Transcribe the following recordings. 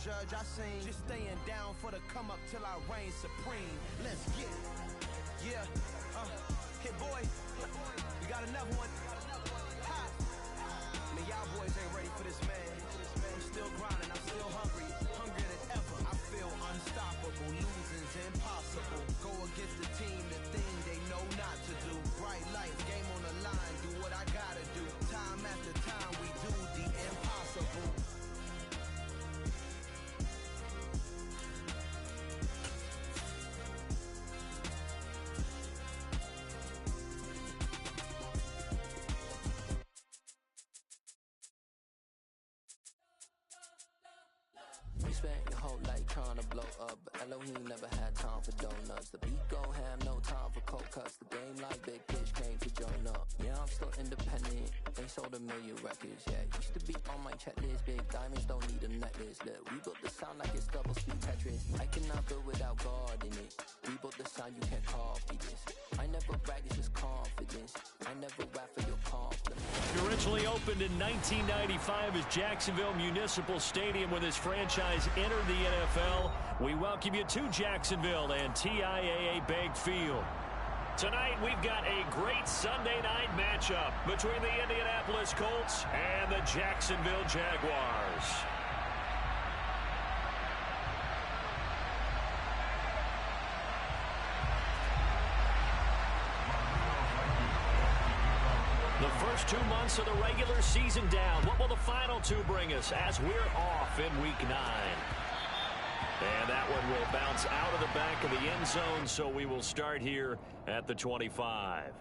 judge, I sing. Just staying down for the come up till I reign supreme. Let's get it. Yeah, hit boy. We got another one. Ha. Man, y'all boys ain't ready for this, man. I'm still grinding, I'm still hungry. Hungrier than ever. I feel unstoppable. Losing's impossible. Go against the team, the thing they know not to do. Bright lights, game on the line. Do what I gotta do. Time after time, we do the impossible. You spent your whole life trying to blow up, but Elohim never had time for donuts. The beat go ham, no time for cold cuts. The game like Big Fish came to join up. Yeah, I'm still independent. They sold 1 million records. Yeah, used to be on my checklist. Big diamonds don't need a necklace. Look, we built the sound like it's double speed Tetris. I cannot build without God in it. We built the sound, you can't copy this. I never brag, it's just confidence. I never rap for your confidence. Originally opened in 1995 as Jacksonville Municipal Stadium when this franchise entered the NFL. We welcome you to Jacksonville and TIAA Bank Field. Tonight we've got a great Sunday night matchup between the Indianapolis Colts and the Jacksonville Jaguars. The first 2 months of the regular season down. What will the final 2 bring us as we're off in Week 9? And that one will bounce out of the back of the end zone, so we will start here at the 25.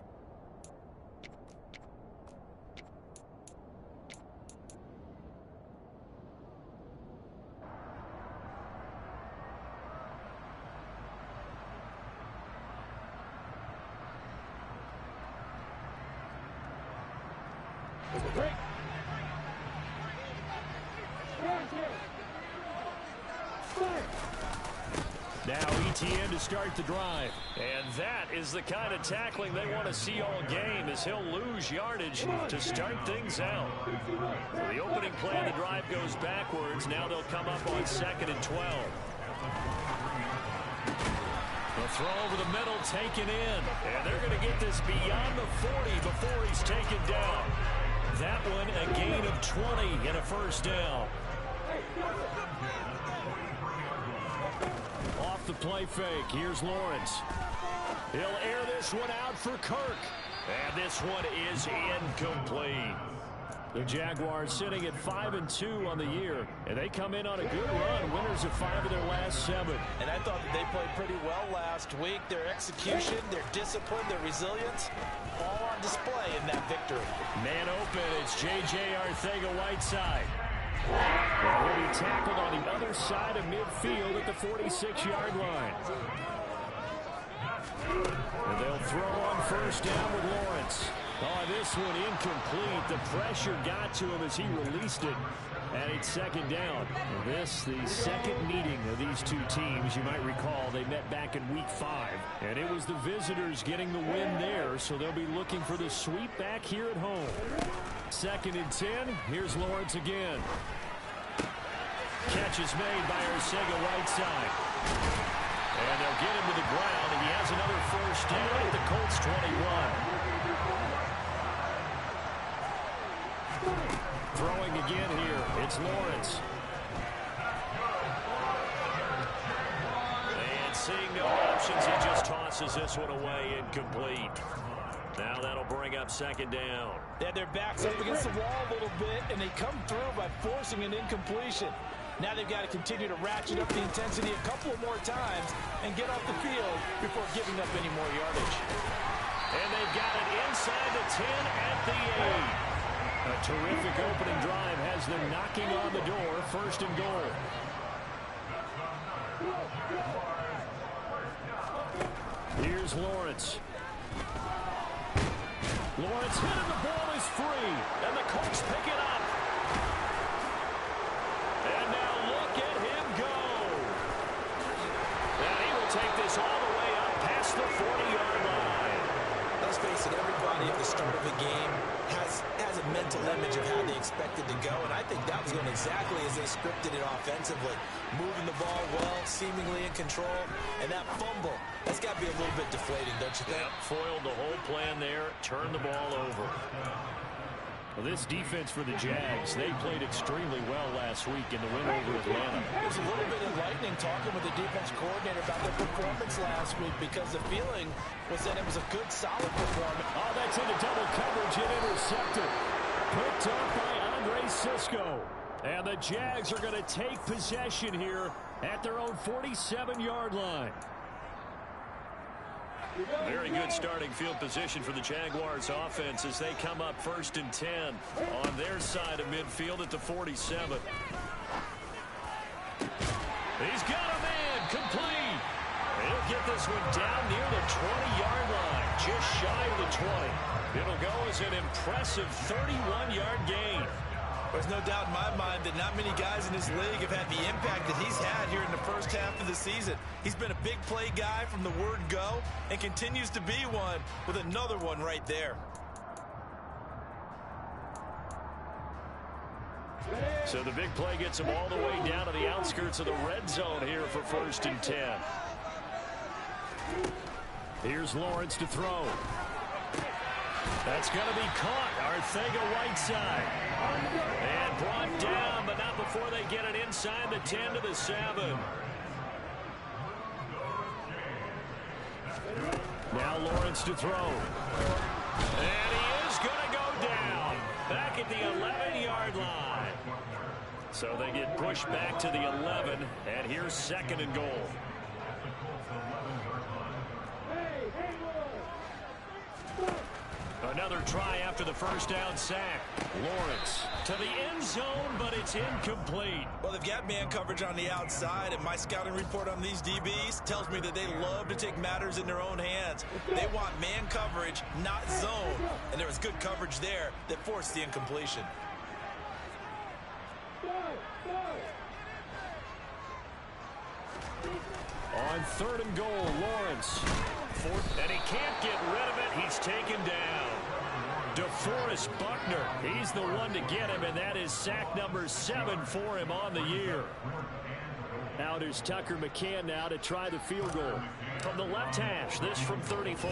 Now ETN to start the drive. And that is the kind of tackling they want to see all game, as he'll lose yardage to start things out. So the opening play of the drive goes backwards. Now they'll come up on 2nd and 12. The throw over the middle taken in. And they're going to get this beyond the 40 before he's taken down. That one a gain of 20 and a first down. Off the play fake, here's Lawrence. He'll air this one out for Kirk. And this one is incomplete. The Jaguars sitting at 5-2 on the year, and they come in on a good run, winners of 5 of their last 7. And I thought that they played pretty well last week. Their execution, their discipline, their resilience, all on display in that victory. Man open, it's J.J. Arcega-Whiteside. He'll be tackled on the other side of midfield at the 46-yard line. And they'll throw on first down with Lawrence. Oh, this one incomplete. The pressure got to him as he released it. And it's 2nd down. This, the second meeting of these two teams. You might recall they met back in Week 5. And it was the visitors getting the win there, so they'll be looking for the sweep back here at home. 2nd and 10. Here's Lawrence again. Catch is made by Arcega-Whiteside. And they'll get him to the ground, and he has another first down at the Colts 21. Throwing again here, it's Lawrence. And seeing no options, he just tosses this one away, incomplete. Now that'll bring up 2nd down. Yeah, their backs up against the wall a little bit, and they come through by forcing an incompletion. Now they've got to continue to ratchet up the intensity a couple more times and get off the field before giving up any more yardage. And they've got it inside the 10 at the 8. A terrific opening drive has them knocking on the door, 1st and goal. Here's Lawrence. Lawrence hit and the ball is free. And the Colts pick it up. And now look at him go. And he will take this all the way up past the 40-yard line. Let's face it, everybody at the start of a game has a mental image of how they expect it to go, and I think that was going exactly as they scripted it offensively. Moving the ball well, seemingly in control, and that fumble, that's got to be a little bit deflating, don't you think? Yep, foiled the whole plan there, turned the ball over. Well, this defense for the Jags, they played extremely well last week in the win over Atlanta. It was a little bit enlightening talking with the defense coordinator about their performance last week, because the feeling was that it was a good, solid performance. Oh, that's into double coverage and intercepted. Picked up by Andre Cisco. And the Jags are going to take possession here at their own 47-yard line. Very good starting field position for the Jaguars offense as they come up 1st and 10 on their side of midfield at the 47. He's got a man complete. He'll get this one down near the 20-yard line, just shy of the 20. It'll go as an impressive 31-yard gain. There's no doubt in my mind that not many guys in this league have had the impact that he's had here in the first half of the season. He's been a big play guy from the word go and continues to be one with another one right there. So the big play gets him all the way down to the outskirts of the red zone here for 1st and 10. Here's Lawrence to throw. That's going to be caught. Arcega-Whiteside. And brought down, but not before they get it inside the 10 to the 7. Now Lawrence to throw. And he is going to go down. Back at the 11-yard line. So they get pushed back to the 11, and here's 2nd and goal. Another try after the first down sack. Lawrence to the end zone, but it's incomplete. Well, they've got man coverage on the outside, and my scouting report on these DBs tells me that they love to take matters in their own hands. They want man coverage, not zone, and there was good coverage there that forced the incompletion. On 3rd and goal, Lawrence. And he can't get rid of it. He's taken down. DeForest Buckner, he's the one to get him, and that is sack number 7 for him on the year. Out is Tucker McCann now to try the field goal. From the left hash, this from 34.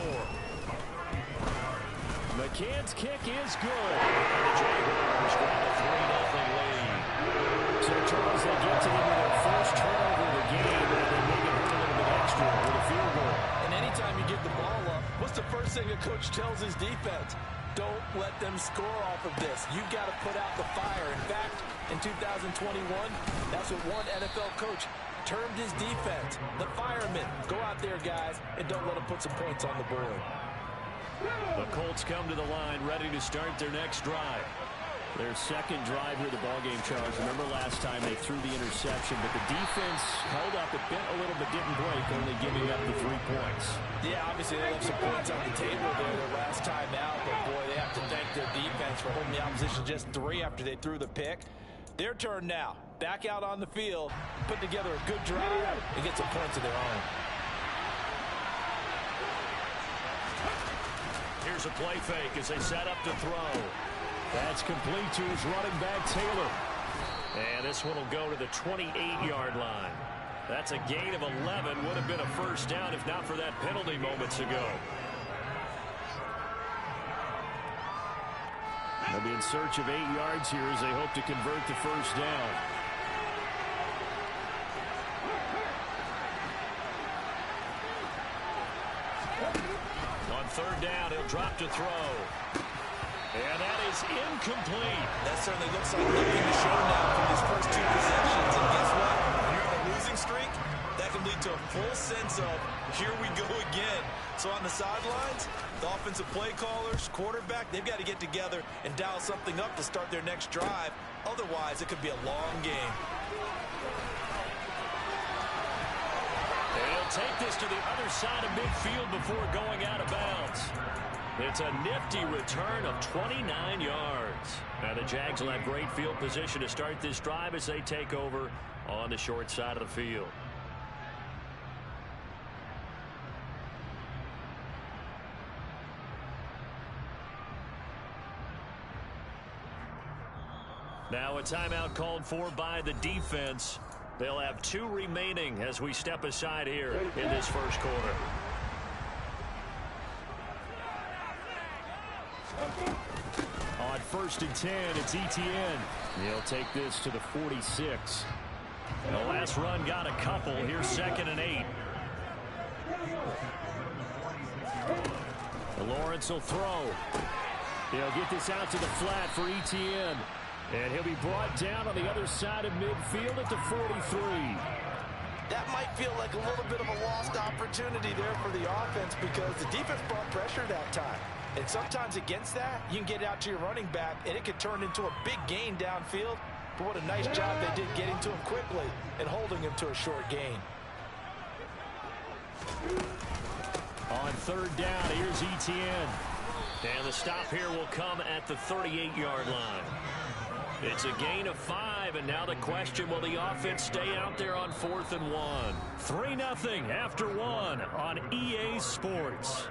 McCann's kick is good. And the Jaguars grab a 3-0 lead. So, Charles, they get to their first turnover of the game, and they make it a little bit extra with a field goal. And anytime you give the ball up, what's the first thing a coach tells his defense? Don't let them score off of this. You've got to put out the fire. In fact, in 2021, that's what one NFL coach termed his defense. The firemen. Go out there, guys, and don't let them put some points on the board. The Colts come to the line, ready to start their next drive. Their second drive here of the ballgame, Charles. Remember last time they threw the interception, but the defense held up. It bent a little but didn't break, only giving up the 3 points. Yeah, obviously they left some points on the table there their last time out, but boy, they have to thank their defense for holding the opposition just 3 after they threw the pick. Their turn now. Back out on the field, put together a good drive, and get some points of their own. Here's a play fake as they set up to throw. That's complete to his running back, Taylor. And this one will go to the 28-yard line. That's a gain of 11. Would have been a first down if not for that penalty moments ago. They'll be in search of 8 yards here as they hope to convert the first down. On 3rd down, he'll drop to throw. And that is incomplete. That certainly looks like looking to show now from his first 2 possessions. And guess what? When you're on a losing streak, that can lead to a full sense of, here we go again. So on the sidelines, the offensive play callers, quarterback, they've got to get together and dial something up to start their next drive. Otherwise, it could be a long game. And he'll take this to the other side of midfield before going out of bounds. It's a nifty return of 29 yards. Now the Jags will have great field position to start this drive as they take over on the short side of the field. Now a timeout called for by the defense. They'll have 2 remaining as we step aside here in this first quarter. On 1st and 10, it's Etienne. He'll take this to the 46. The last run got a couple. Here's 2nd and 8. Lawrence will throw. He'll get this out to the flat for Etienne. And he'll be brought down on the other side of midfield at the 43. That might feel like a little bit of a lost opportunity there for the offense because the defense brought pressure that time. And sometimes against that, you can get out to your running back, and it could turn into a big gain downfield. But what a nice job they did getting to him quickly and holding him to a short gain. On 3rd down, here's Etienne. And the stop here will come at the 38-yard line. It's a gain of 5, and now the question, will the offense stay out there on 4th and 1? 3-0 after 1 on EA Sports.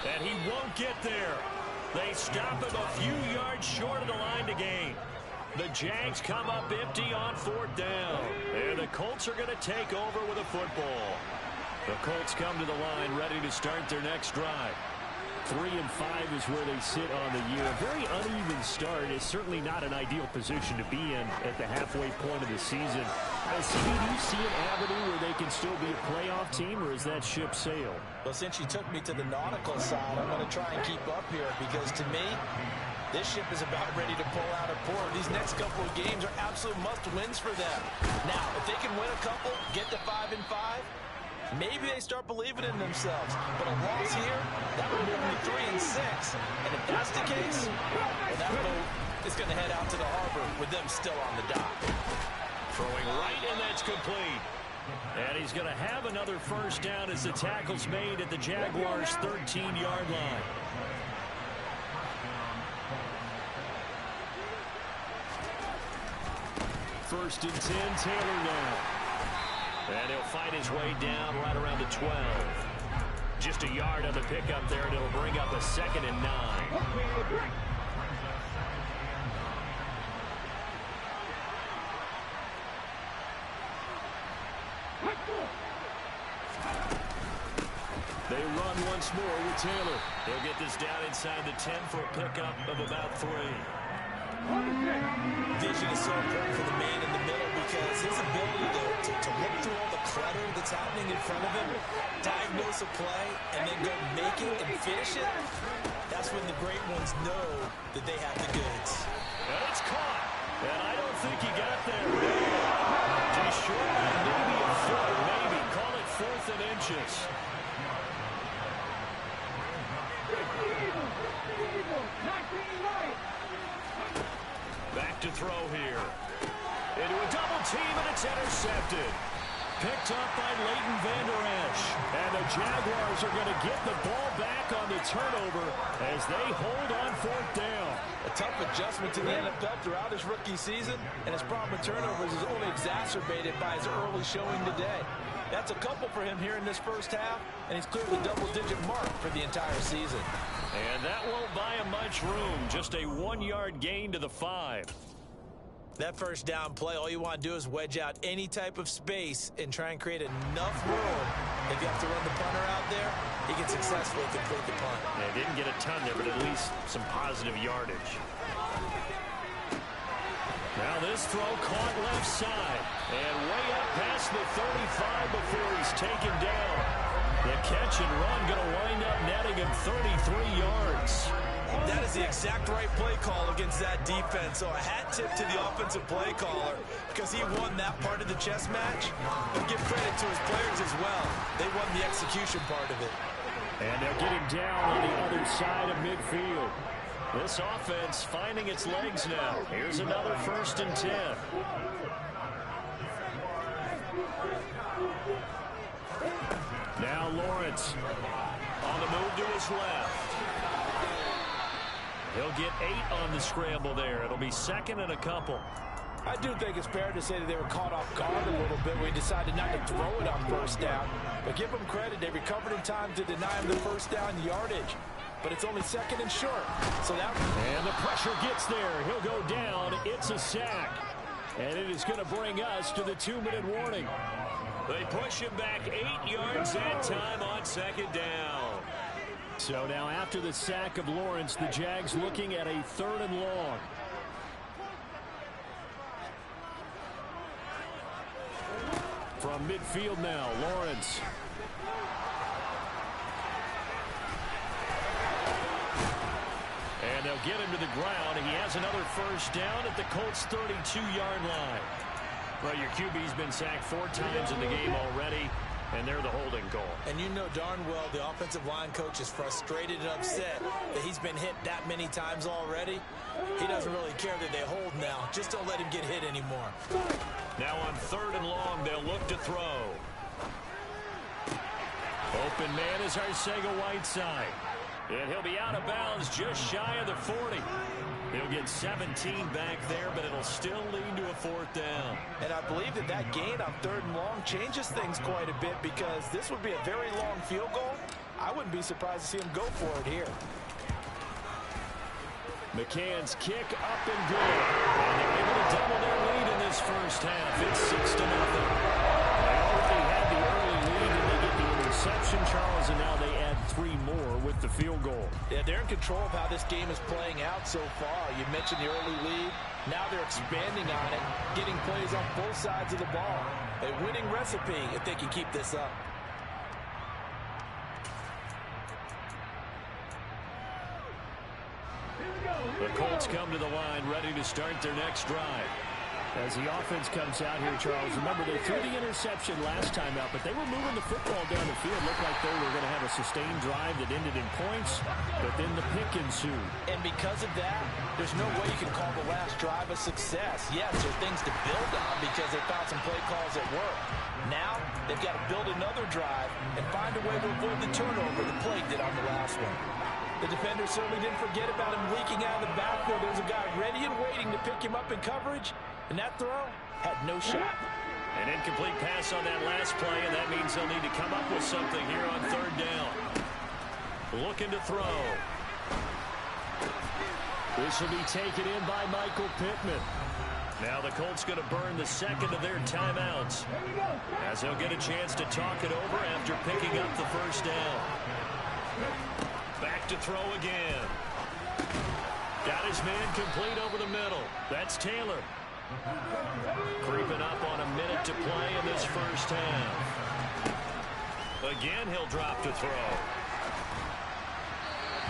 And he won't get there. They stop him a few yards short of the line to gain. The Jags come up empty on 4th down. And the Colts are going to take over with a football. The Colts come to the line ready to start their next drive. 3-5 is where they sit on the year. A very uneven start is certainly not an ideal position to be in at the halfway point of the season. CD, do you see an avenue where they can still be a playoff team, or is that ship sailed? Well, since you took me to the nautical side, I'm going to try and keep up here because to me, this ship is about ready to pull out of port. These next couple of games are absolute must-wins for them. Now, if they can win a couple, get to 5-5, maybe they start believing in themselves. But a loss here, that would move them to 3-6. And if that's the case, well, that boat is going to head out to the harbor with them still on the dock. Throwing right, and that's complete. And he's going to have another first down as the tackle's made at the Jaguars' 13-yard line. First and 10, Taylor now. And he'll find his way down right around the 12. Just a yard on the pickup there, and it'll bring up a 2nd and 9. They run once more with Taylor. He'll get this down inside the 10 for a pickup of about 3. Vision is so important for the man in the middle because his ability to look through all the clutter that's happening in front of him, diagnose a play, and then go make it and finish it, that's when the great ones know that they have the goods. And it's caught. And I don't think he got there. Just short, maybe a foot, maybe. Call it 4th and inches. Back to throw here. Into a double team, and it's intercepted. Picked up by Leighton Vander Esch. And the Jaguars are going to get the ball back on the turnover as they hold on 4th down. A tough adjustment to the NFL throughout his rookie season, and his problem with turnovers is only exacerbated by his early showing today. That's a couple for him here in this first half, and he's cleared the double-digit mark for the entire season. And that won't buy him much room. Just a 1-yard gain to the 5. That first down play, all you want to do is wedge out any type of space and try and create enough room. If you have to run the punter out there, he can successfully complete the punt. Yeah, didn't get a ton there, but at least some positive yardage. Now this throw caught left side. And way up past the 35 before he's taken down. The catch and run going to wind up netting him 33 yards. That is the exact right play call against that defense. So a hat tip to the offensive play caller because he won that part of the chess match. But give credit to his players as well. They won the execution part of it. And they'll get him down on the other side of midfield. This offense finding its legs now. Here's another 1st and 10. Now Lawrence. move to his left. He'll get 8 on the scramble there. It'll be second and a couple. I do think it's fair to say that they were caught off guard a little bit when he decided not to throw it on first down. But give them credit. They recovered in time to deny him the first down yardage. But it's only second and short. So that... And the pressure gets there. He'll go down. It's a sack. And it is going to bring us to the 2-minute warning. They push him back 8 yards that time on second down. So now after the sack of Lawrence, the Jags looking at a 3rd and long. From midfield now, Lawrence. And they'll get him to the ground. He has another first down at the Colts' 32-yard line. Well, your QB's been sacked 4 times in the game already, and they're the holding call. And you know darn well the offensive line coach is frustrated and upset that he's been hit that many times already. He doesn't really care that they hold now. Just don't let him get hit anymore. Now on 3rd and long, they'll look to throw. Open man is Arcega-Whiteside. And he'll be out of bounds just shy of the 40. He'll get 17 back there, but it'll still lead to a 4th down. And I believe that that gain on 3rd and long changes things quite a bit because this would be a very long field goal. I wouldn't be surprised to see him go for it here. McCann's kick up and good. And they're able to double their lead in this first half. It's 6-0. They already had the early lead, and they get the interception, Charles, and now they add 3 more with the field goal. Yeah, they're in control of how this game is playing out so far. You mentioned the early lead. Now they're expanding on it, getting plays on both sides of the ball. A winning recipe if they can keep this up. The Colts come to the line, ready to start their next drive. As the offense comes out here, Charles, remember they threw the interception last time out, but they were moving the football down the field. Looked like they were going to have a sustained drive that ended in points, but then the pick ensued. And because of that, there's no way you can call the last drive a success. Yes, there are things to build on because they found some play calls that work. Now, they've got to build another drive and find a way to avoid the turnover the play did on the last one. The defender certainly didn't forget about him leaking out of the backfield. There's a guy ready and waiting to pick him up in coverage, and that throw had no shot. An incomplete pass on that last play, and that means they'll need to come up with something here on 3rd down. Looking to throw. This will be taken in by Michael Pittman. Now the Colts going to burn the second of their timeouts, as they'll get a chance to talk it over after picking up the first down. Back to throw again. Got his man complete over the middle. That's Taylor. Creeping up on a minute to play in this first half. Again, he'll drop to throw.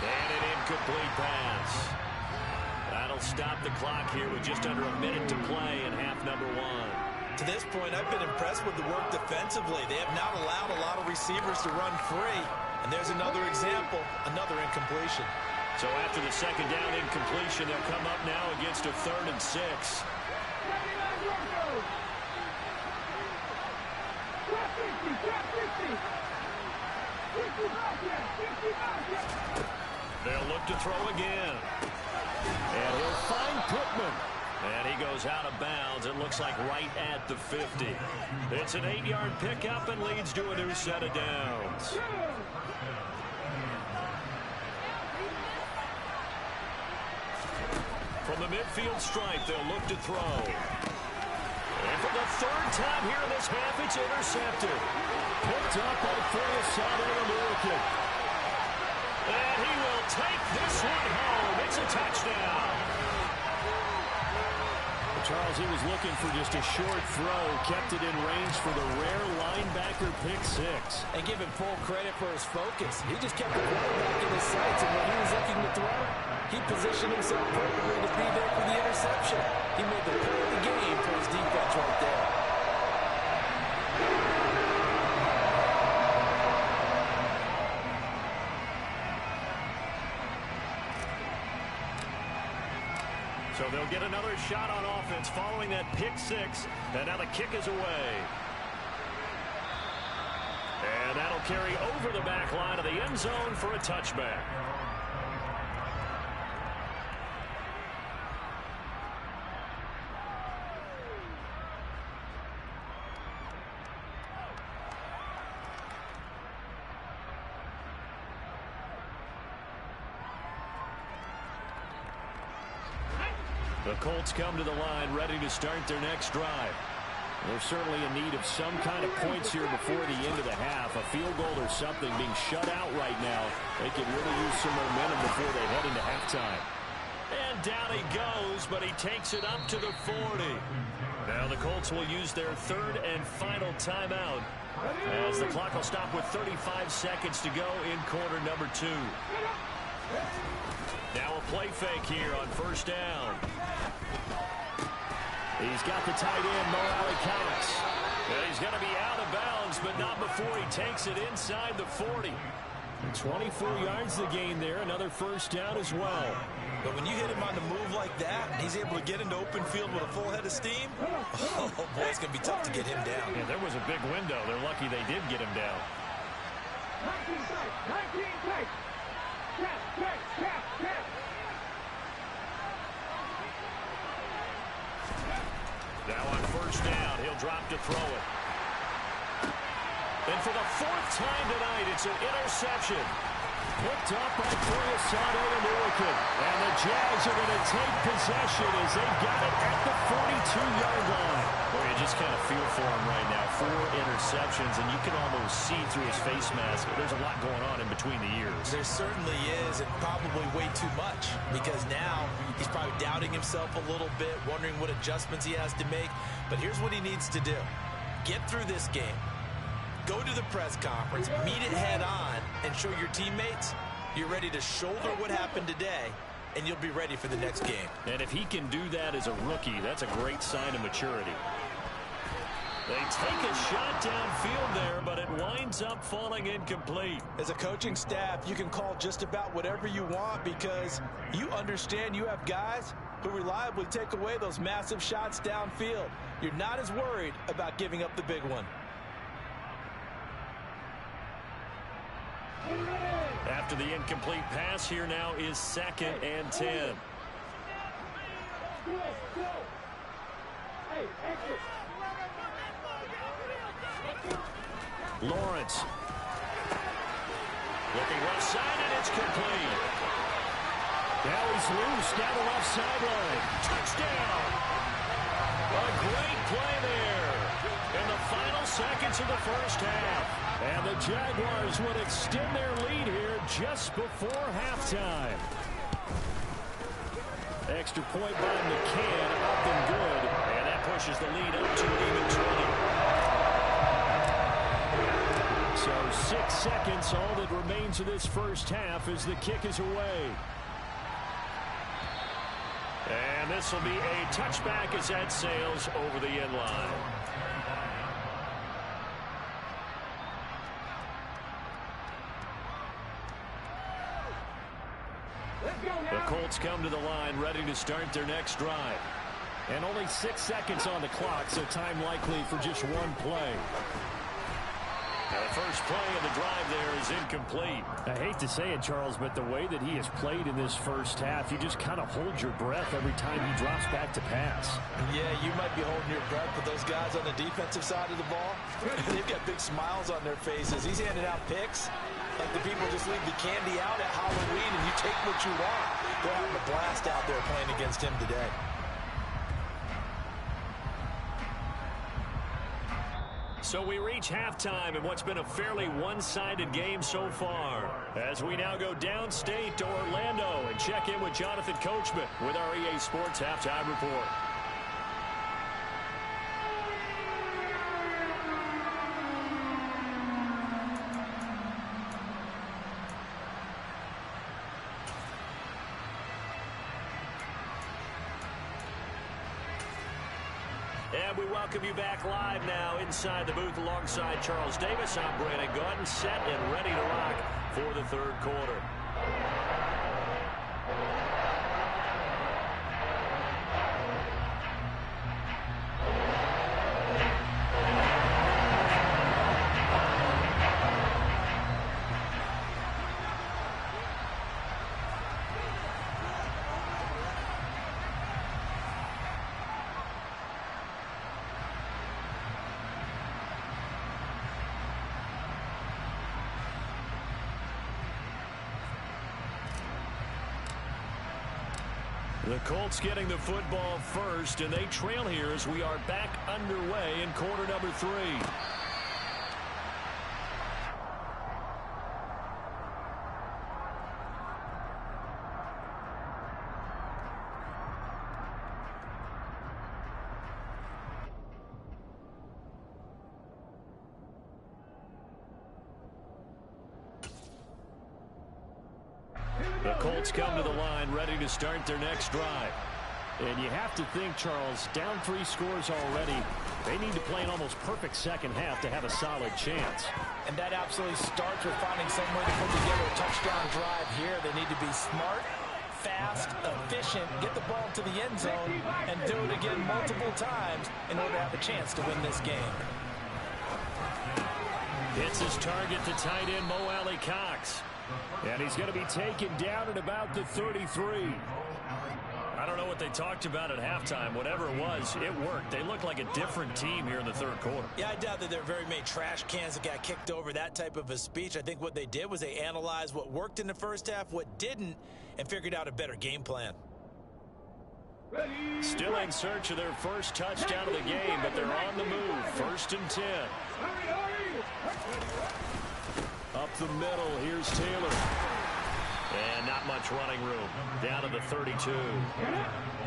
And an incomplete pass. That'll stop the clock here with just under a minute to play in half number 1. To this point, I've been impressed with the work defensively. They have not allowed a lot of receivers to run free. And there's another example, another incompletion. So after the second down incompletion, they'll come up now against a 3rd and 6. They'll look to throw again. And he'll find Pittman. And he goes out of bounds. It looks like right at the 50. It's an 8-yard pickup and leads to a new set of downs. From the midfield stripe, they'll look to throw. And for the 3rd time here in this half, it's intercepted. Picked up by Fayasado American. And he will take this one home. It's a touchdown. Charles, he was looking for just a short throw, kept it in range for the rare linebacker pick 6. And give him full credit for his focus. He just kept the quarterback in his sights, and when he was looking to throw, he positioned himself perfectly to be there for the interception. He made the play of the game for his defense right there. So they'll get another shot on offense following that pick 6. And now the kick is away. And And that'll carry over the back line of the end zone for a touchback. The Colts come to the line ready to start their next drive. They're certainly in need of some kind of points here before the end of the half. A field goal or something, being shut out right now. They could really use some momentum before they head into halftime. And down he goes, but he takes it up to the 40. Now the Colts will use their third and final timeout as the clock will stop with 35 seconds to go in quarter number 2. Now a play fake here on first down. He's got the tight end, Mo Alie-Cox. And he's going to be out of bounds, but not before he takes it inside the 40. And 24 yards the gain there, another first down as well. But when you hit him on the move like that, and he's able to get into open field with a full head of steam, oh boy, it's going to be tough to get him down. Yeah, there was a big window. They're lucky they did get him down. 19 take. Now on first down, he'll drop to throw it. And for the 4th time tonight, it's an interception. Picked up by Furiasano and Nurkic. And the Jags are going to take possession as they've got it at the 42-yard line. Well, you just kind of feel for him right now. 4 interceptions, and you can almost see through his face mask. There's a lot going on in between the ears. There certainly is, and probably way too much, because now he's probably doubting himself a little bit, wondering what adjustments he has to make. But here's what he needs to do. Get through this game. Go to the press conference, meet it head on, and show your teammates you're ready to shoulder what happened today, and you'll be ready for the next game. And if he can do that as a rookie, that's a great sign of maturity. They take a shot downfield there, but it winds up falling incomplete. As a coaching staff, you can call just about whatever you want because you understand you have guys who reliably take away those massive shots downfield. You're not as worried about giving up the big one. After the incomplete pass, here now is 2nd and 10. Lawrence. Looking left side, and it's complete. Now he's loose down the left sideline. Touchdown! A great play there in the final seconds of the first half. And the Jaguars would extend their lead here just before halftime. Extra point by McCann, up and good. And that pushes the lead up to an even 20. So 6 seconds, all that remains of this first half as the kick is away. And this will be a touchback as that sails over the end line. The Colts come to the line ready to start their next drive. And only 6 seconds on the clock, so time likely for just one play. Now the first play of the drive there is incomplete. I hate to say it, Charles, but the way that he has played in this first half, you just kind of hold your breath every time he drops back to pass. Yeah, you might be holding your breath, but those guys on the defensive side of the ball, they've got big smiles on their faces. He's handing out picks like the people just leave the candy out at Halloween and you take what you want. They're having a blast out there playing against him today. So we reach halftime in what's been a fairly one-sided game so far. As we now go downstate to Orlando and check in with Jonathan Coachman with our EA Sports Halftime Report. And we welcome you back live now inside the booth alongside Charles Davis. I'm Brandon Gaudin, set and ready to rock for the third quarter. The Colts getting the football first, and they trail here as we are back underway in quarter number 3. The Colts come to the line ready to start their next drive. And you have to think, Charles, down 3 scores already. They need to play an almost perfect second half to have a solid chance. And that absolutely starts with finding some way to put together a touchdown drive here. They need to be smart, fast, efficient, get the ball to the end zone, and do it again multiple times in order to have a chance to win this game. Hits his target to tight end Mo Alley-Cox. And he's going to be taken down at about the 33. I don't know what they talked about at halftime. Whatever it was, it worked. They look like a different team here in the third quarter. Yeah, I doubt that there are very many trash cans that got kicked over, that type of a speech. I think what they did was they analyzed what worked in the first half, what didn't, and figured out a better game plan. Still in search of their first touchdown of the game, but they're on the move. 1st and 10. Up the middle, here's Taylor. And not much running room. Down to the 32.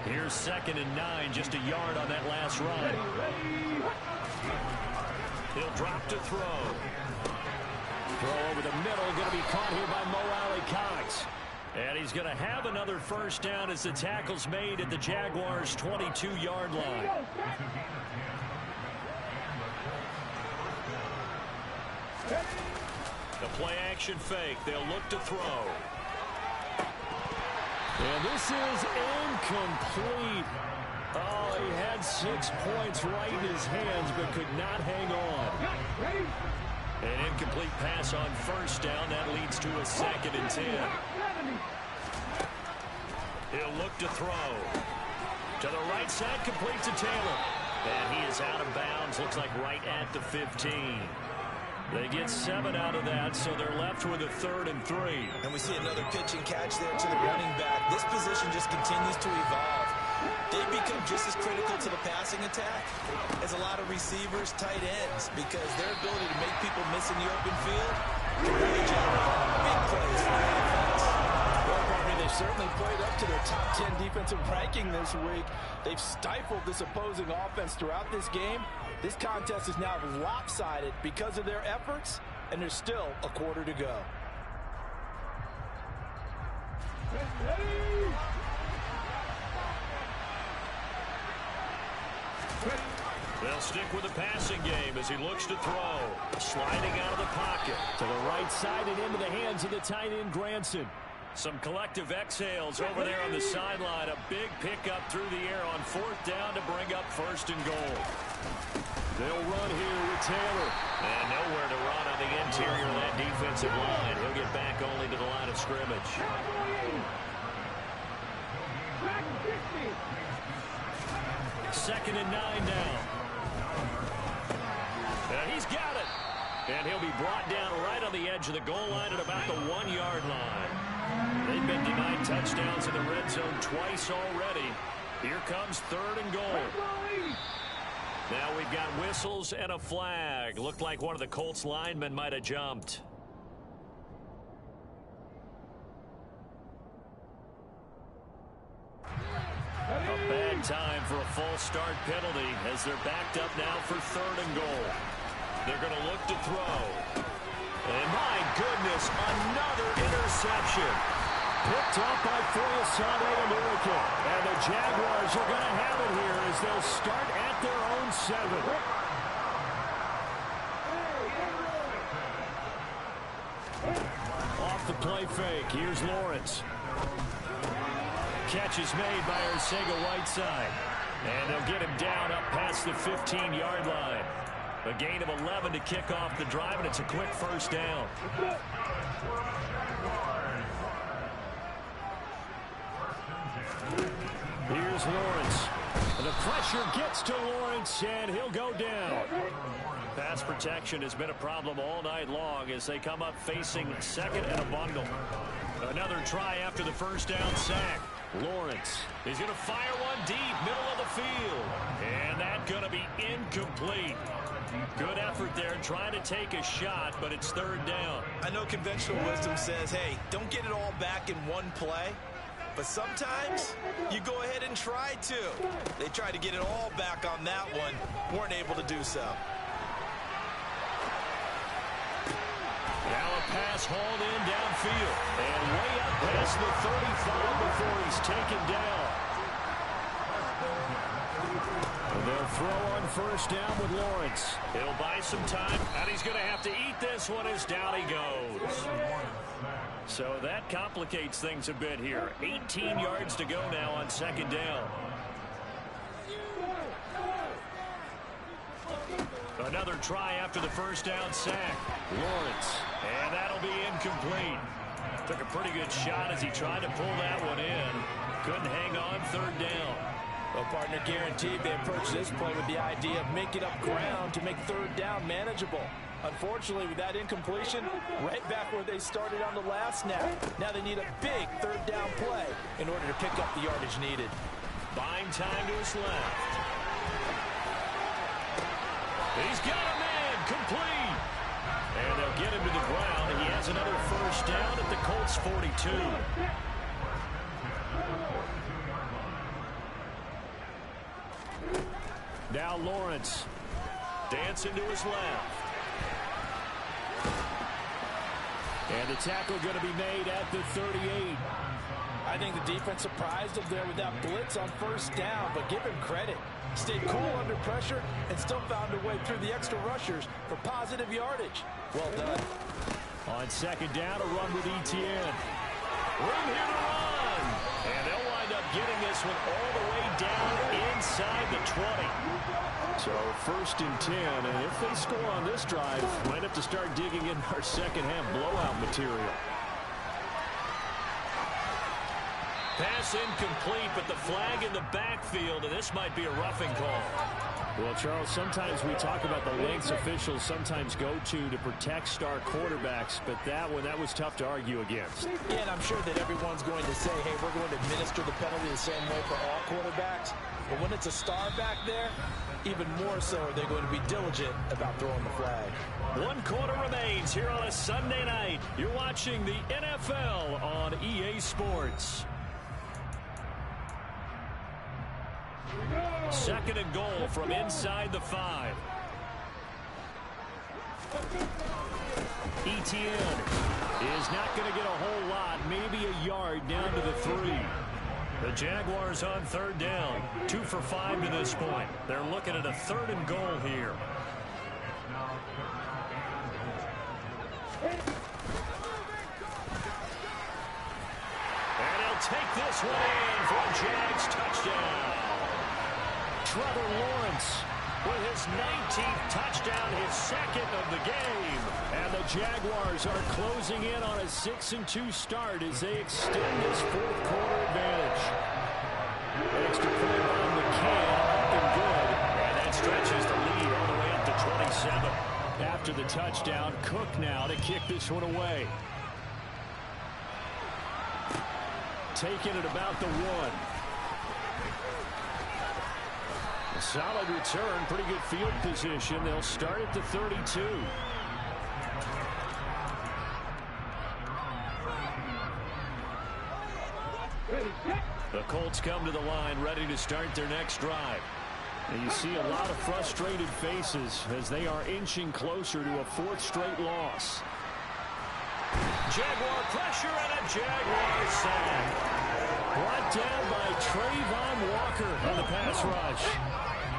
Here's 2nd and 9, just a yard on that last run. He'll drop to throw. Throw over the middle, going to be caught here by Mo Alley-Cox. And he's going to have another first down as the tackle's made at the Jaguars' 22-yard line. The play-action fake. They'll look to throw. And this is incomplete. Oh, he had 6 points right in his hands, but could not hang on. An incomplete pass on first down. That leads to a 2nd and 10. He'll look to throw. To the right side, complete to Taylor. And he is out of bounds. Looks like right at the 15. They get 7 out of that, so they're left with a 3rd and 3. And we see another pitch and catch there to the running back. This position just continues to evolve. They become just as critical to the passing attack as a lot of receivers, tight ends, because their ability to make people miss in the open field can really generate big plays for the offense. Well, Barbie, they've certainly played up to their top 10 defensive ranking this week. They've stifled this opposing offense throughout this game. This contest is now lopsided because of their efforts, and there's still a quarter to go. They'll stick with the passing game as he looks to throw. Sliding out of the pocket. To the right side and into the hands of the tight end, Granson. Some collective exhales over there on the sideline. A big pickup through the air on 4th down to bring up 1st and goal. They'll run here with Taylor. And nowhere to run on the interior of that defensive line. He'll get back only to the line of scrimmage. 2nd and 9 now. And he's got it. And he'll be brought down right on the edge of the goal line at about the 1-yard line. They've been denied touchdowns in the red zone twice already. Here comes 3rd and goal. Now we've got whistles and a flag. Looked like one of the Colts linemen might have jumped. A bad time for a false start penalty as they're backed up now for 3rd and goal. They're going to look to throw. And my goodness, another interception. Picked up by Foyesade Aluakin. And the Jaguars are going to have it here as they'll start at their own 7. Off the play fake. Here's Lawrence. Catch is made by Arcega-Whiteside. And they'll get him down up past the 15-yard line. A gain of 11 to kick off the drive, and it's a quick first down. Here's Lawrence. And the pressure gets to Lawrence, and he'll go down. Pass protection has been a problem all night long as they come up facing 2nd and a bundle. Another try after the first down sack. Lawrence. He's going to fire one deep, middle of the field. And that's going to be incomplete. Good effort there trying to take a shot, but it's third down. I know conventional wisdom says, hey, don't get it all back in one play. But sometimes you go ahead and try to. They tried to get it all back on that one. Weren't able to do so. Now a pass hauled in downfield. And way up past the 35 before he's taken down. And they'll throw on first down with Lawrence. He'll buy some time, and he's going to have to eat this one as down he goes. So that complicates things a bit here. 18 yards to go now on second down. Another try after the first down sack. Lawrence. And that'll be incomplete. Took a pretty good shot as he tried to pull that one in. Couldn't hang on third down. Well, partner, guaranteed they approach this play with the idea of making up ground to make third down manageable. Unfortunately, with that incompletion, right back where they started on the last snap. Now they need a big third down play in order to pick up the yardage needed. Buying time to his left. He's got a man complete. And they'll get him to the ground. He has another first down at the Colts 42. Now Lawrence. Dancing to his left. And the tackle going to be made at the 38. I think the defense surprised him there with that blitz on first down, but give him credit. Stayed cool under pressure and still found a way through the extra rushers for positive yardage. Well done. On second down, a run with Etienne. Room here to run. And they'll wind up getting this one all the way down inside the 20. So first and 10, and if they score on this drive, might have to start digging in our second half blowout material. Pass incomplete, but the flag in the backfield, and this might be a roughing call. Well, Charles, sometimes we talk about the lengths officials sometimes go to protect star quarterbacks, but that one, that was tough to argue against. Yeah, and I'm sure that everyone's going to say, hey, we're going to administer the penalty the same way for all quarterbacks. But when it's a star back there, even more so are they going to be diligent about throwing the flag. 1 quarter remains here on a Sunday night. You're watching the NFL on EA Sports. Second and goal from inside the 5. Etienne is not going to get a whole lot, maybe a yard down to the 3. The Jaguars on third down, 2 for 5 to this point. They're looking at a third and goal here. And he'll take this one in for a Jags touchdown. Trevor Lawrence with his 19th touchdown, his second of the game. And the Jaguars are closing in on a 6-2 start as they extend this fourth quarter advantage. Extra point on McCann, up and good. And that stretches the lead all the way up to 27. After the touchdown, Cook now to kick this one away. Taking it about the 1. A solid return, pretty good field position. They'll start at the 32. The Colts come to the line, ready to start their next drive. And you see a lot of frustrated faces as they are inching closer to a 4th straight loss. Jaguar pressure and a Jaguar sack. Brought down by Trayvon Walker on the pass rush.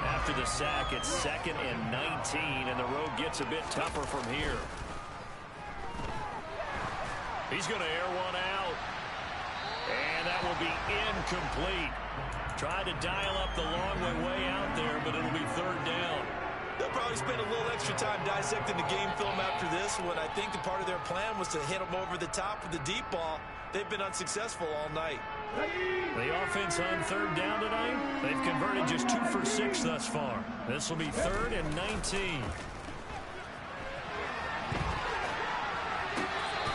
After the sack, it's 2nd and 19, and the road gets a bit tougher from here. He's going to air one out. And that will be incomplete. Tried to dial up the long way out there, but it'll be third down. They'll probably spend a little extra time dissecting the game film after this one. I think the part of their plan was to hit them over the top with the deep ball. They've been unsuccessful all night. The offense on third down tonight, they've converted just 2 for 6 thus far. This will be 3rd and 19.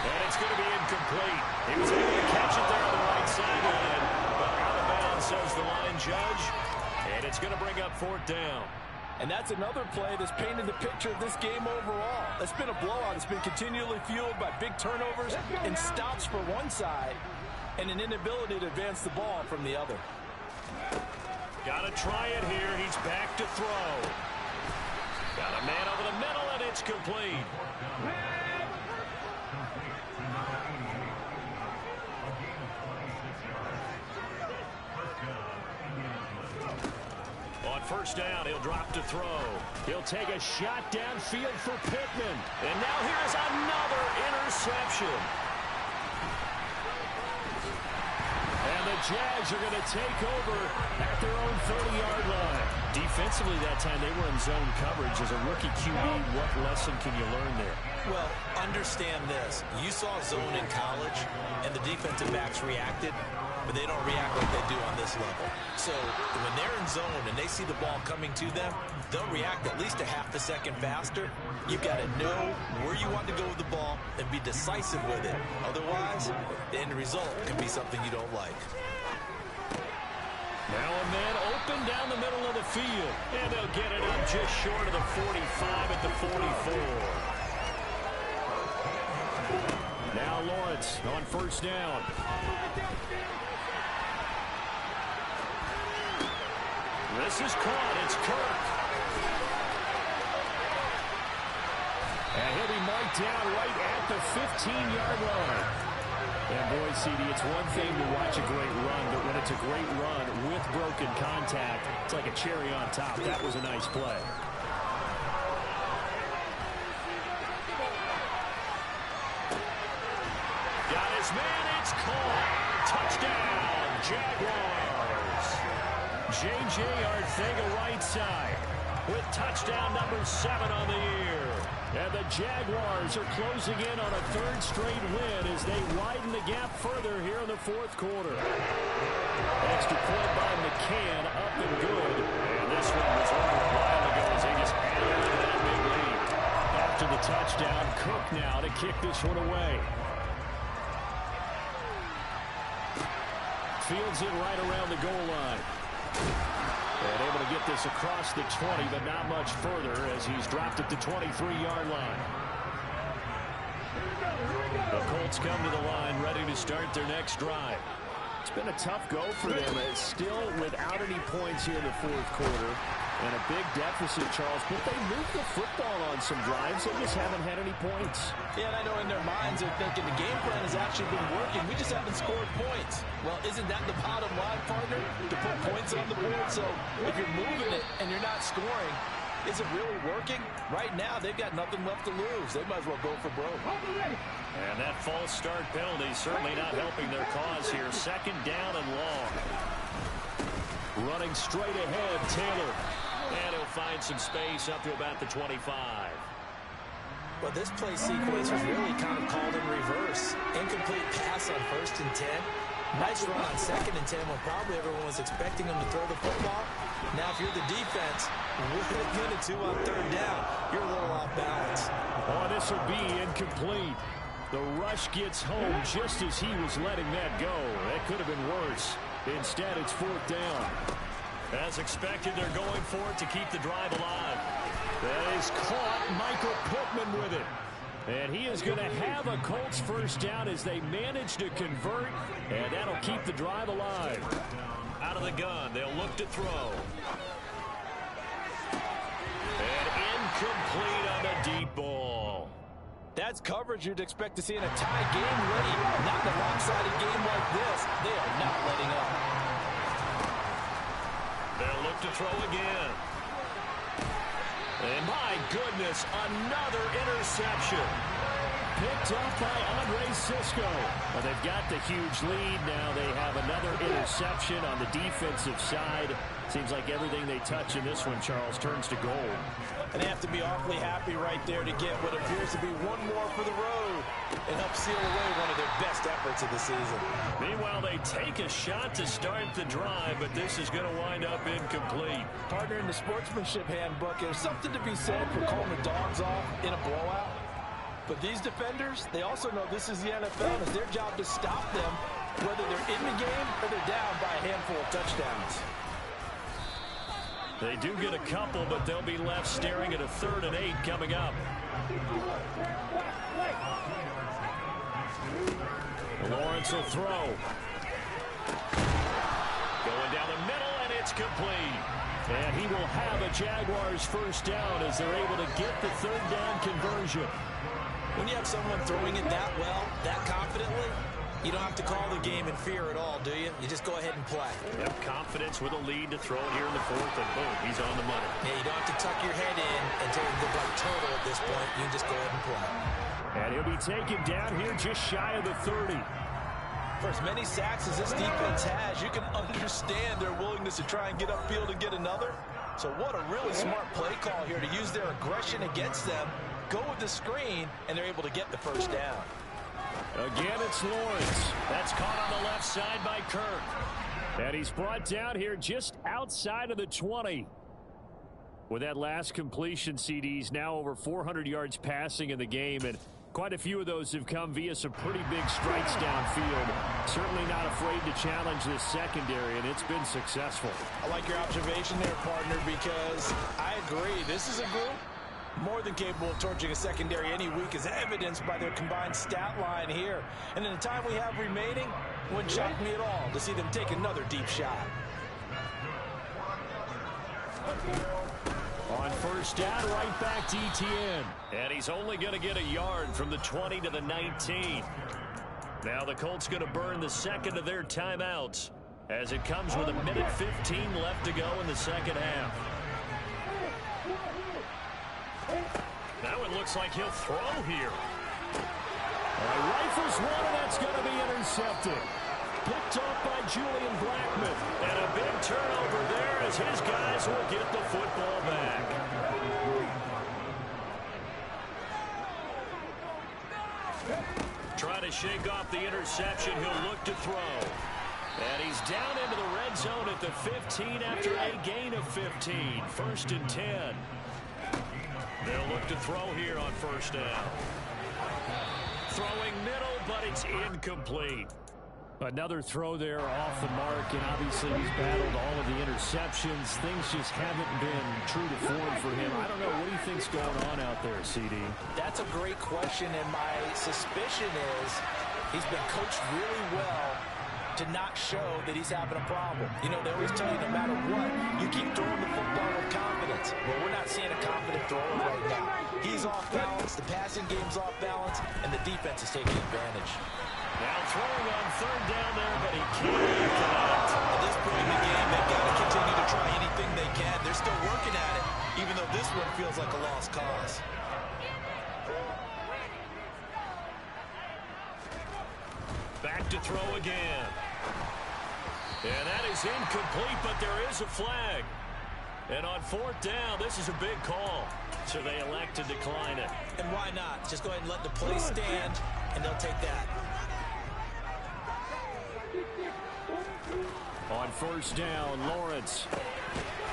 And it's going to be incomplete. He was able to catch it there on the right sideline, but Judge, and it's going to bring up 4th down. And that's another play that's painted the picture of this game overall. It's been a blowout. It's been continually fueled by big turnovers and stops for one side and an inability to advance the ball from the other. Got to try it here. He's back to throw. Got a man over the middle, and it's complete. On 1st down, he'll drop to throw. He'll take a shot downfield for Pittman. And now here's another interception. And the Jags are going to take over at their own 30-yard line. Defensively that time, they were in zone coverage. As a rookie QB, what lesson can you learn there? Well, understand this. You saw zone in college, and the defensive backs reacted, but they don't react like they do on this level. So when they're in zone and they see the ball coming to them, they'll react at least a half a second faster. You've got to know where you want to go with the ball and be decisive with it. Otherwise, the end result can be something you don't like. Now a man open down the middle of the field, and they'll get it up just short of the 45 at the 44. Now Lawrence on 1st down. This is caught. It's Kirk. And he'll be marked down right at the 15-yard line. And boy, CD, it's one thing to watch a great run, but when it's a great run with broken contact, it's like a cherry on top. That was a nice play. Got his man. It's caught. Touchdown, Jaguars. J.J. Arcega right side with touchdown number 7 on the year. And the Jaguars are closing in on a 3rd straight win as they widen the gap further here in the 4th quarter. Extra point by McCann, up and good. And this one was over a while ago as they just added to that big lead. After the touchdown, Cook now to kick this one away. Fields it right around the goal line. And able to get this across the 20, but not much further as he's dropped at the 23-yard line. The Colts come to the line ready to start their next drive. It's been a tough go for them. It's still without any points here in the 4th quarter. And a big deficit, Charles, but they moved the football on some drives. They just haven't had any points. Yeah, and I know in their minds they're thinking the game plan has actually been working. We just haven't scored points. Well, isn't that the bottom line, partner? To put points on the board? So if you're moving it and you're not scoring, is it really working? Right now, they've got nothing left to lose. They might as well go for broke. And that false start penalty certainly not helping their cause here. 2nd down and long. Running straight ahead, Taylor. And he'll find some space up to about the 25. Well, this play sequence was really kind of called in reverse. Incomplete pass on 1st and 10. Nice run on 2nd and 10 when probably everyone was expecting him to throw the football. Now, if you're the defense, with a minute 2 on 3rd down, you're a little off balance. Oh, this will be incomplete. The rush gets home just as he was letting that go. That could have been worse. Instead, it's 4th down. As expected, they're going for it to keep the drive alive. That is caught. Michael Pittman with it. And he is going to have a Colts 1st down as they manage to convert, and that'll keep the drive alive. Out of the gun, they'll look to throw. And incomplete on the deep ball. That's coverage you'd expect to see in a tie game, ready. Not in a lopsided game like this. They are not letting up. They'll look to throw again. And my goodness, another interception. Picked up by Andre Cisco. Well, they've got the huge lead now. They have another interception on the defensive side. Seems like everything they touch in this one, Charles, turns to gold. And they have to be awfully happy right there to get what appears to be one more for the road and help seal away one of their best efforts of the season. Meanwhile, they take a shot to start the drive, but this is going to wind up incomplete. Partner, in the sportsmanship handbook, there's something to be said for calling the dogs off in a blowout. But these defenders, they also know this is the NFL, and it's their job to stop them, whether they're in the game or they're down by a handful of touchdowns. They do get a couple, but they'll be left staring at a 3rd and 8 coming up. Lawrence will throw. Going down the middle, and it's complete. And he will have a Jaguars first down as they're able to get the 3rd down conversion. When you have someone throwing it that well, that confidently, you don't have to call the game in fear at all, do you? You just go ahead and play. Yep, confidence with a lead to throw it here in the 4th, and boom, he's on the money. Yeah, you don't have to tuck your head in and take a good like turtle at this point. You can just go ahead and play. And he'll be taken down here just shy of the 30. For as many sacks as this defense has, you can understand their willingness to try and get upfield and get another. So what a really smart play call here to use their aggression against them, go with the screen, and they're able to get the first down. Again, it's Lawrence. That's caught on the left side by Kirk. And he's brought down here just outside of the 20. With that last completion, CD's now over 400 yards passing in the game, and quite a few of those have come via some pretty big strikes downfield. Certainly not afraid to challenge this secondary, and it's been successful. I like your observation there, partner, because I agree. This is a group more than capable of torching a secondary any week, as evidenced by their combined stat line here. And in the time we have remaining, it wouldn't shock me at all to see them take another deep shot. On first down, right back to Etienne. And he's only going to get a yard from the 20 to the 19. Now the Colts going to burn the second of their timeouts as it comes with 1:15 left to go in the second half. Now it looks like he'll throw here. Rifles one, and that's going to be intercepted. Picked off by Julian Blackmon. And a big turnover there as his guys will get the football back. Trying to shake off the interception. He'll look to throw. And he's down into the red zone at the 15 after a gain of 15. 1st and 10. They'll look to throw here on first down. Throwing middle, but it's incomplete. Another throw there off the mark, and obviously he's battled all of the interceptions. Things just haven't been true to form for him. I don't know. What do you think's going on out there, CD? That's a great question, and my suspicion is he's been coached really well to not show that he's having a problem. You know, they always tell you no matter what, you keep throwing the football with confidence. Well, we're not seeing a confident thrower right now. He's off balance, the passing game's off balance, and the defense is taking advantage. Now throwing on third down there, but he can't connect. At this point in the game, they've got to continue to try anything they can. They're still working at it, even though this one feels like a lost cause. Back to throw again. And that is incomplete, but there is a flag. And on 4th down, this is a big call. So they elect to decline it. And why not? Just go ahead and let the play stand, and they'll take that. On first down, Lawrence.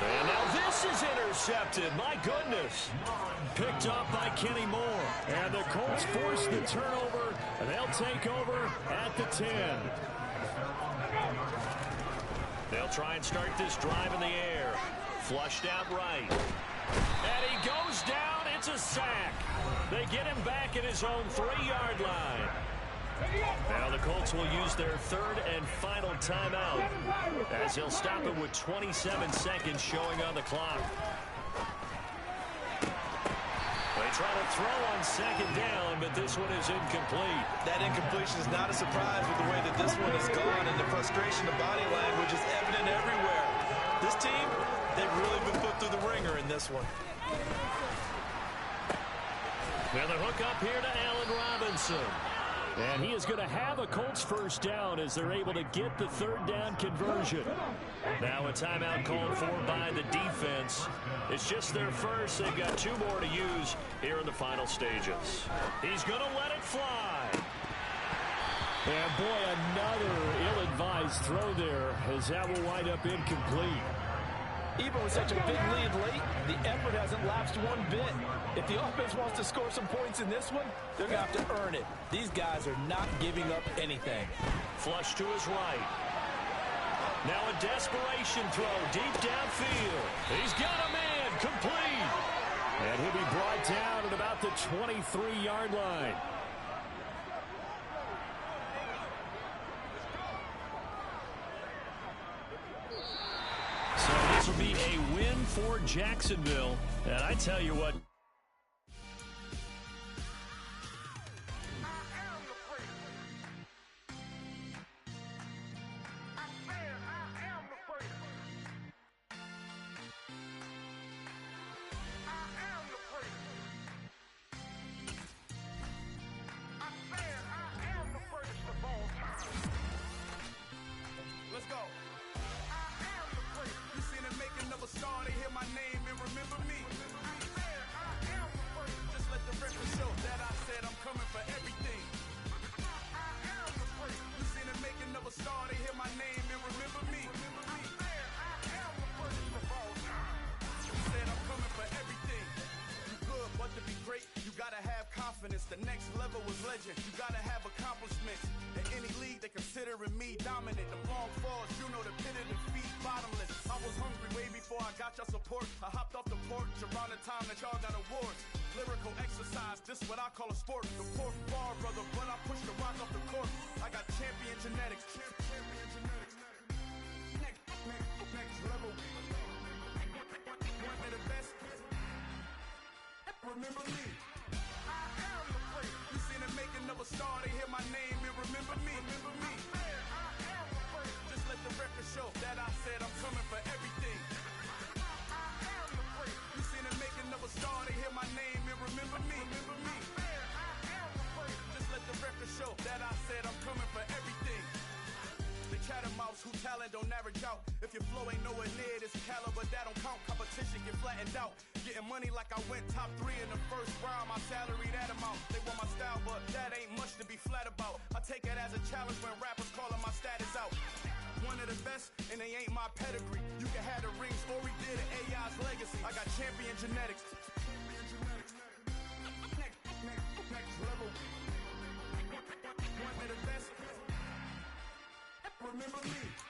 And now this is intercepted. My goodness. Picked up by Kenny Moore. And the Colts force the turnover, and they'll take over at the 10. They'll try and start this drive in the air. Flushed out right. And he goes down. It's a sack. They get him back at his own 3-yard line. Now the Colts will use their 3rd and final timeout as he'll stop it with 27 seconds showing on the clock. They try to throw on 2nd down, but this one is incomplete. That incompletion is not a surprise with the way that this one has gone, and the frustration of body language is evident everywhere. This team, they've really been put through the ringer in this one. Now the hook up here to Allen Robinson. And he is going to have a Colts first down as they're able to get the 3rd down conversion. Now a timeout called for by the defense. It's just their first. They've got 2 more to use here in the final stages. He's going to let it fly. And boy, another ill-advised throw there as that will wind up incomplete. Even with such a big lead late, the effort hasn't lapsed one bit. If the offense wants to score some points in this one, they're going to have to earn it. These guys are not giving up anything. Flush to his right. Now a desperation throw deep downfield. He's got a man complete. And he'll be brought down at about the 23-yard line. So this will be a win for Jacksonville. And I tell you what. The next level was legend. You gotta have accomplishments. In any league, they considering me dominant. The long falls, you know the pit of defeat, bottomless. I was hungry way before I got your support. I hopped off the porch around the time that y'all got awards. Lyrical exercise, this what I call a sport. The fourth bar, brother, but I pushed the rock off the court. I got champion genetics. Champion genetics. Next level. One of the best. Remember me. Making of a star, they hear my name and remember me. Just let the record show that I said I'm coming for everything. You seen the making of a star, they hear my name and remember me. Just let the record show that I said I'm coming for everything. The catamounts who talent don't average out. If your flow ain't nowhere near this caliber, that don't count. Competition get flattened out. Getting money like I went top 3 in the first round. My salary that amount. They want my style, but that ain't much to be flat about. I take it as a challenge when rappers calling my status out. One of the best, and they ain't my pedigree. You can have the rings, or we did it. AI's legacy. I got champion genetics. Next level. One of the best. Remember me.